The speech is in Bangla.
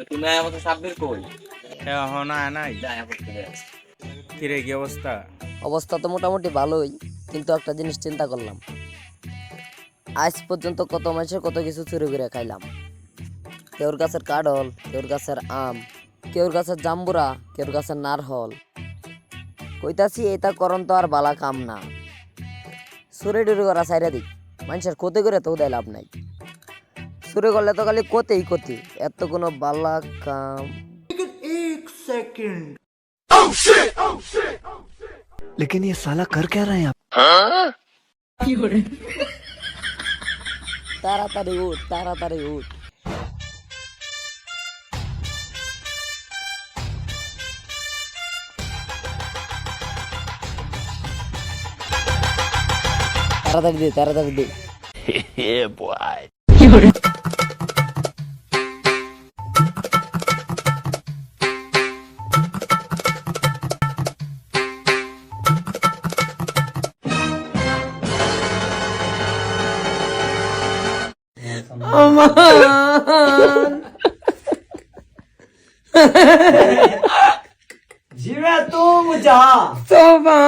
তুমি আমাকে সাব্বির কই? এখন আয় নাই। কিরে কি অবস্থা? অবস্থা তো মোটামুটি ভালোই, কিন্তু একটা জিনিস চিন্তা করলাম। আজ পর্যন্ত কত মানুষের কত কিছু চুরি করে খাইলাম। কেউর গাছের কাঁঠাল, কেউর গাছের আম, কেউর গাছের জাম্বুরা, কেউর গাছের নারহল। কইতাছি এটা করন তো আর বালা কাম না। চুরি টুরি করা সাইরা দিক, মানুষের ক্ষতি করে তো উদয় লাভ নাই। চুরি করলে তো খালি কতেই ক্ষতি, এত কোনো বালা কাম। लेकिन ये साला कर क्या रहे हैं आप? তাড়াতাড়ি উঠ, তাড়াতাড়ি উঠ। তাড়াতাড়ি দে, তাড়াতাড়ি দে। जीवे तू मुझा Toma!